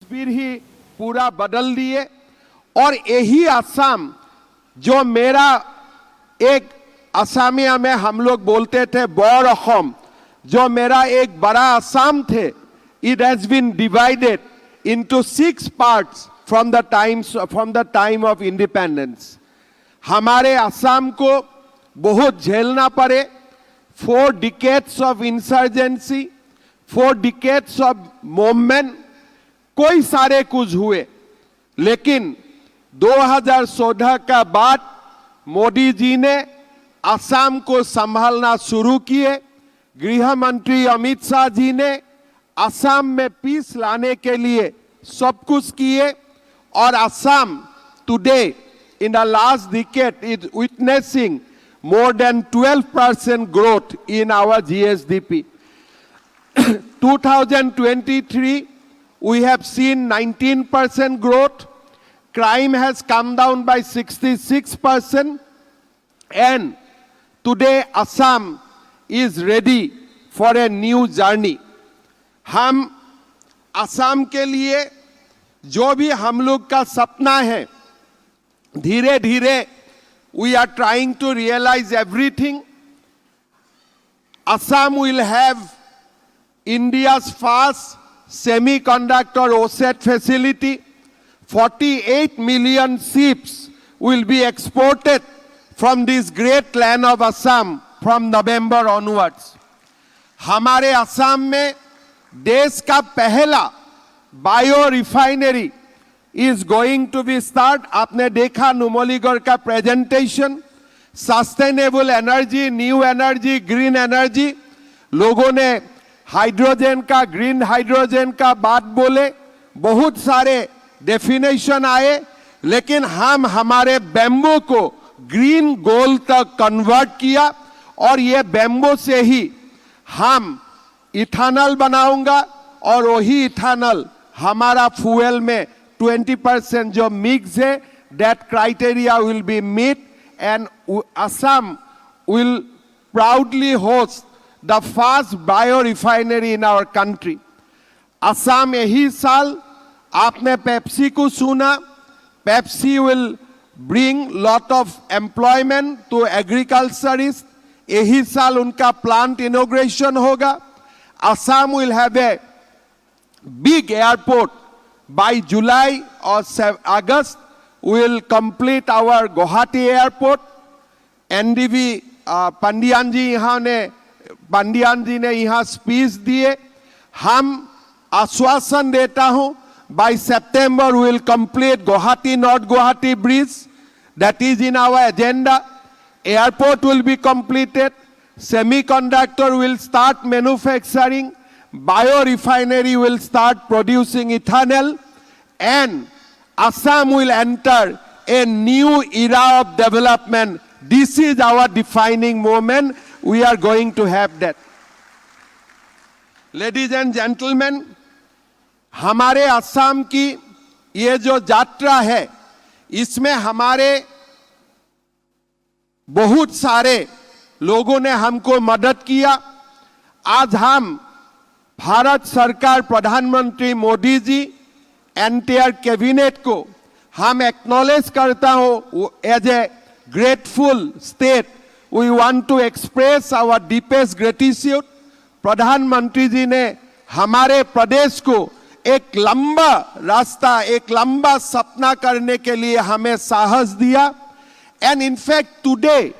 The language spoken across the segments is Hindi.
तस्वीर ही पूरा बदल दिए। और यही असम जो मेरा एक असमिया में हम लोग बोलते थे बोर असम, जो मेरा एक बड़ा असम थे, it has been divided into 6 parts from the time of independence. हमारे असम को बहुत झेलना पड़े। 4 decades of insurgency, 4 decades of movement, कोई सारे कुछ हुए, लेकिन 2014 का बाद मोदी जी ने असम को संभालना शुरू किए। गृह मंत्री अमित शाह जी ने असम में पीस लाने के लिए सब कुछ किए। और Assam today in the last decade is witnessing more than 12% growth in our GSDP. 2023 we have seen 19% growth. Crime has come down by 66%, and today Assam is ready for a new journey. हम असम के लिए जो भी हम लोग का सपना है, धीरे धीरे we are trying to realize everything. Assam will have India's first semiconductor OSAT facility. 48 million chips will be exported from this great land of Assam from November onwards. हमारे असम में देश का पहला bio refinery is going to be start. आपने देखा नुमलीगढ़ का presentation, sustainable energy, new energy, green energy. लोगों ने हाइड्रोजन का, ग्रीन हाइड्रोजन का बात बोले, बहुत सारे डेफिनेशन आए, लेकिन हम हमारे बैम्बू को ग्रीन गोल्ड तक कन्वर्ट किया। और ये बैम्बू से ही हम इथेनॉल बनाऊंगा, और वही इथेनॉल हमारा फ्यूल में 20% जो मिक्स है, that criteria will be met, and Assam will proudly host the first biorefinery in our country. Assam यही साल आपने पेप्सी को सुना, Pepsi will bring lot of employment to agriculturists. यही साल उनका plant inauguration होगा. Assam will have a big airport. By July or August, we will complete our Guwahati airport. NDV पंडियान जी ने यहाँ स्पीच दिए। हम आश्वासन देता हूँ, by September we will complete Guwahati North Guwahati bridge. That is in our agenda. Airport will be completed. Semiconductor will start manufacturing. Biorefinery will start producing ethanol, and Assam will enter a new era of development. This is our defining moment. We are going to have that. Ladies and gentlemen, हमारे असम की ये जो यात्रा है, इसमें हमारे बहुत सारे लोगों ने हमको मदद किया। आज हम भारत सरकार, प्रधानमंत्री मोदी जी, एंटायर कैबिनेट को हम एक्नॉलेज करता हूं। As a grateful state we want to express our deepest gratitude. प्रधानमंत्री जी ने हमारे प्रदेश को एक लंबा रास्ता, एक लंबा सपना करने के लिए हमें साहस दिया। And in fact today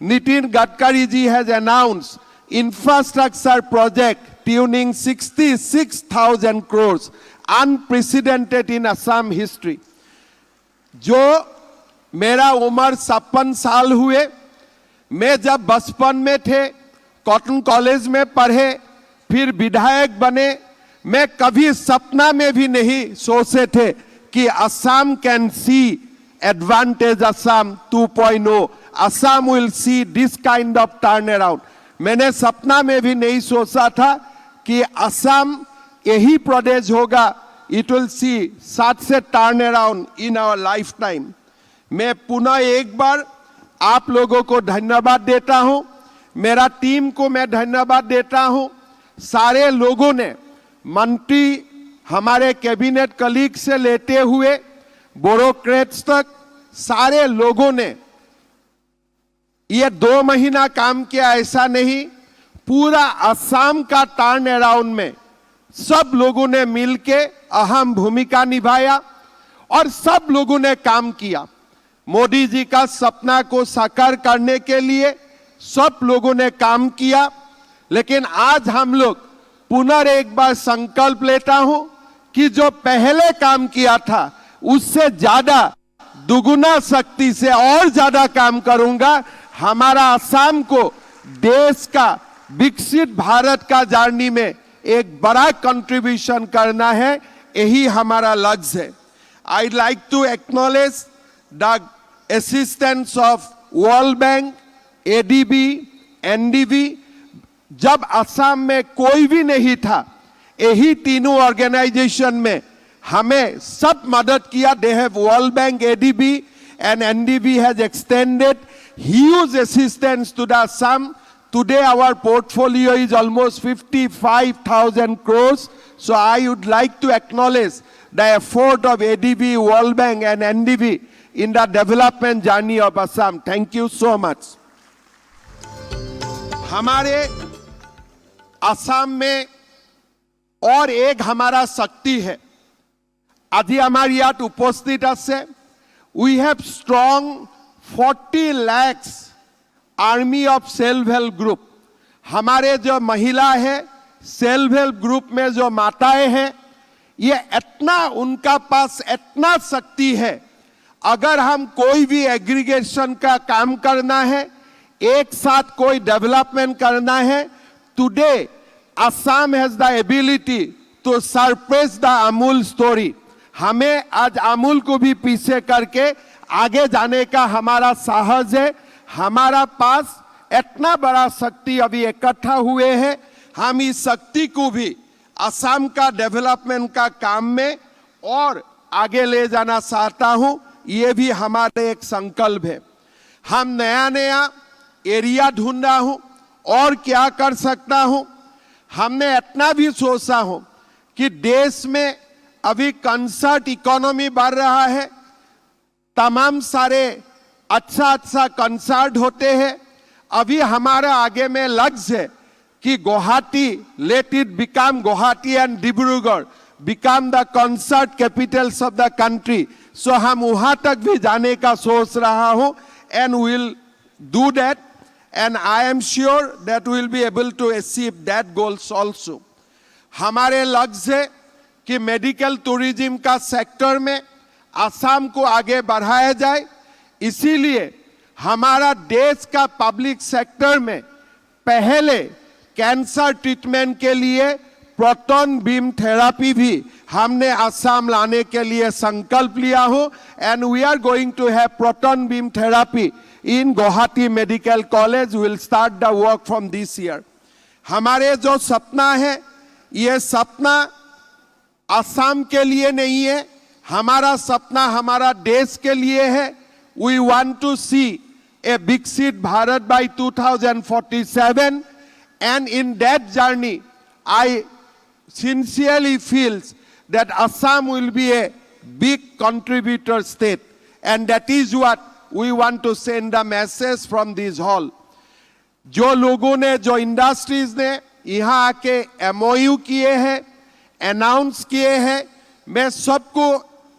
Nitin Gadkari ji has announced infrastructure project tuning 66,000 crores, unprecedented in Assam history. जो मेरा उम्र 56 साल हुए, मैं जब बचपन में थे, कॉटन कॉलेज में पढ़े, फिर विधायक बने, मैं कभी सपना में भी नहीं सोचे थे कि Assam can see advantage Assam 2.0. Assam will see this kind of turn around. मैंने सपना में भी नहीं सोचा था कि असम यही प्रदेश होगा, इट विल सी सच से turn around in our lifetime. मैं पुनः एक बार आप लोगों को धन्यवाद देता हूं, मेरा टीम को मैं धन्यवाद देता हूं. सारे लोगों ने, मंत्री हमारे कैबिनेट कलीग से लेते हुए ब्यूरोक्रेट्स तक सारे लोगों ने ये 2 महीना काम किया, ऐसा नहीं, पूरा असम का टर्न अराउंड में सब लोगों ने मिलके अहम भूमिका निभाया और सब लोगों ने काम किया। मोदी जी का सपना को साकार करने के लिए सब लोगों ने काम किया। लेकिन आज हम लोग पुनः एक बार संकल्प लेता हूं कि जो पहले काम किया था उससे ज्यादा दुगुना शक्ति से और ज्यादा काम करूंगा। हमारा असम को देश का विकसित भारत का जर्नी में एक बड़ा कंट्रीब्यूशन करना है, यही हमारा लक्ष्य है। I'd like to acknowledge the assistance of World Bank, ADB, NDB। जब असम में कोई भी नहीं था, यही तीनों ऑर्गेनाइजेशन में हमें सब मदद किया। They have World Bank, ADB and NDB has extended huge assistance to the Assam. Today our portfolio is almost 55,000 crores. So I would like to acknowledge the effort of ADB, World Bank and NDB in the development journey of Assam. Thank you so much. हमारे असम में और एक हमारा शक्ति है। আজি আমাৰ ইয়াত উপস্থিত আছে। We have strong 40 lakhs army of self help group. हमारे जो महिला है सेल्फ हेल्प ग्रुप में जो माताएं हैं, ये इतना उनका पास इतना शक्ति है। अगर हम कोई भी एग्रीगेशन का काम करना है, एक साथ कोई डेवलपमेंट करना है, today Assam has the ability to surpass the Amul story. हमें आज अमूल को भी पीछे करके आगे जाने का हमारा साहस है। हमारा पास इतना बड़ा शक्ति अभी इकट्ठा हुए हैं। हम इस शक्ति को भी असम का डेवलपमेंट का काम में और आगे ले जाना चाहता हूं, ये भी हमारे एक संकल्प है। हम नया नया एरिया ढूंढ रहा हूं और क्या कर सकता हूं। हमने इतना भी सोचा हो कि देश में अभी कंसर्ट इकोनॉमी बढ़ रहा है, तमाम सारे अच्छा कंसर्ट होते हैं। अभी हमारा आगे में लक्ष्य है कि Guwahati, let it become Guwahati and Dibrugarh become the concert capitals of the country. So हम वहां तक भी जाने का सोच रहा हूं and will do that and I am sure that will be able to achieve that goals also. हमारे लक्ष्य है कि मेडिकल टूरिज्म का सेक्टर में असम को आगे बढ़ाया जाए। इसीलिए हमारा देश का पब्लिक सेक्टर में पहले कैंसर ट्रीटमेंट के लिए प्रोटॉन बीम थेरापी भी हमने असम लाने के लिए संकल्प लिया हो and we are going to have proton beam therapy in Guwahati medical college. Will start the work from this year. हमारे जो सपना है, ये सपना असम के लिए नहीं है, हमारा सपना हमारा देश के लिए है। We want to see a विकसित Bharat by 2047 and in that journey I sincerely feel that Assam will be a big contributor state and that is what we want to send the message from this hall। जो लोगों ने, जो इंडस्ट्रीज ने यहाँ आके MOU किए हैं, अनाउंस किए हैं, मैं सबको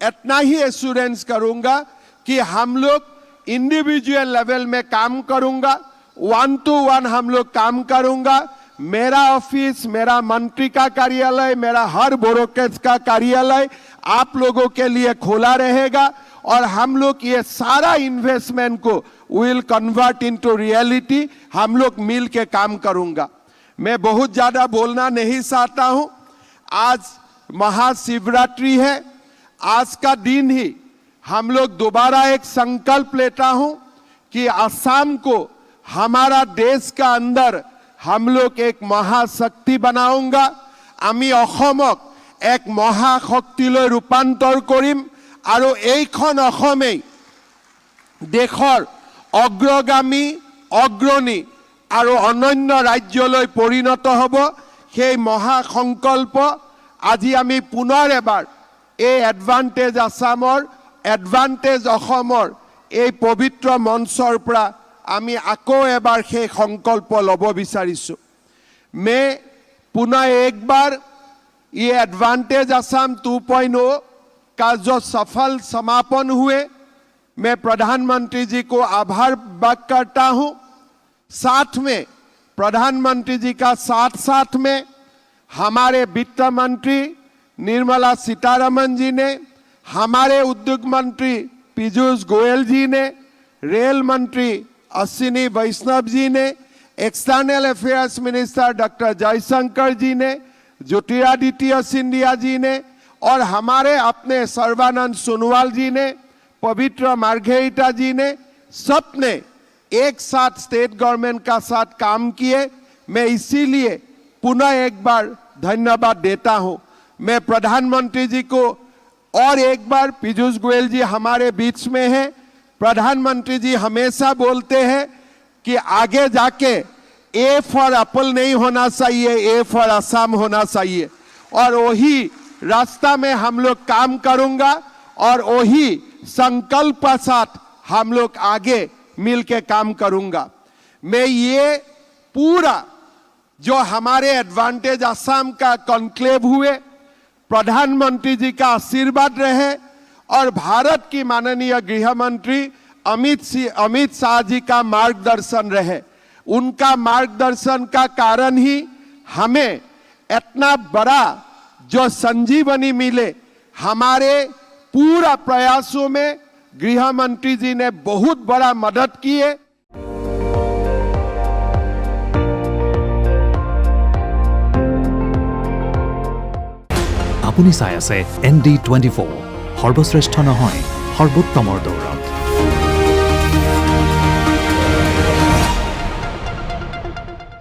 इतना ही एश्योरेंस करूंगा कि हम लोग इंडिविजुअल लेवल में काम करूंगा, 1 to 1 हम लोग काम करूंगा। मेरा ऑफिस, मेरा मंत्री का कार्यालय, मेरा हर ब्यूरोक्रेट का कार्यालय आप लोगों के लिए खुला रहेगा और हम लोग ये सारा इन्वेस्टमेंट को विल कन्वर्ट इनटू रियलिटी। हम लोग मिल के काम करूंगा। मैं बहुत ज्यादा बोलना नहीं चाहता हूं। आज महाशिवरात्रि है। आज का दिन ही हम लोग दोबारा एक संकल्प लेता हूं कि असम को हमारा देश का अंदर हम लोग एक महाशक्ति बनाऊंगा। आमी অসমক एक महाशक्तिলৈ रूपांतर करिम আৰু এইখন অসমেই দেশৰ অগ্ৰগামী, অগ্ৰণী আৰু অনন্য ৰাজ্যলৈ পৰিণত হ'ব। সেই মহাসংকল্প আজি আমি পুনৰ এবাৰ এই এডভান্টেজ আসামৰ এডভান্টেজ অসমৰ এই পবিত্ৰ মঞ্চৰ পৰা আমি আকৌ এবাৰ সেই সংকল্প ল'ব বিচাৰিছোঁ। मैं पुनः एक बार ये एडवांटेज असम 2.0 का जो सफल समापन हुए, मैं प्रधानमंत्री जी को आभार व्यक्त करता हूं। साथ में प्रधानमंत्री जी का साथ साथ में हमारे वित्त मंत्री निर्मला सीतारमण जी ने, हमारे उद्योग मंत्री पीयूष गोयल जी ने, रेल मंत्री अश्विनी वैष्णव जी ने, external affairs minister doctor Jaishankar ji ने, ज्योतिरादित्य सिंधिया जी ने और हमारे अपने सर्बानंद सोनोवाल जी ने, पवित्र मार्घेरिटा जी ने, सबने एक साथ स्टेट गवर्नमेंट का साथ काम किए। मैं इसीलिए पुनः एक बार धन्यवाद देता हूं। मैं प्रधानमंत्री जी को और एक बार, पीयूष गोयल जी हमारे बीच में हैं, प्रधानमंत्री जी हमेशा बोलते हैं कि आगे जाके ए फॉर एप्पल नहीं होना चाहिए, ए फॉर असम होना चाहिए, और वही रास्ता में हम लोग काम करूंगा और वही संकल्प के साथ हम लोग आगे मिल के काम करूंगा। मैं ये पूरा जो हमारे एडवांटेज असम का कॉन्क्लेव हुए, प्रधानमंत्री जी का आशीर्वाद रहे और भारत की माननीय गृह मंत्री अमित शाह जी का मार्गदर्शन रहे। उनका मार्गदर्शन का कारण ही हमें इतना बड़ा जो संजीवनी मिले। हमारे पूरा प्रयासों में गृह मंत्री जी ने बहुत बड़ा मदद किए। আপুনি চাই আছে ND24 সৰ্বশ্ৰেষ্ঠ নহয় সৰ্বোত্তমৰ দৌৰত।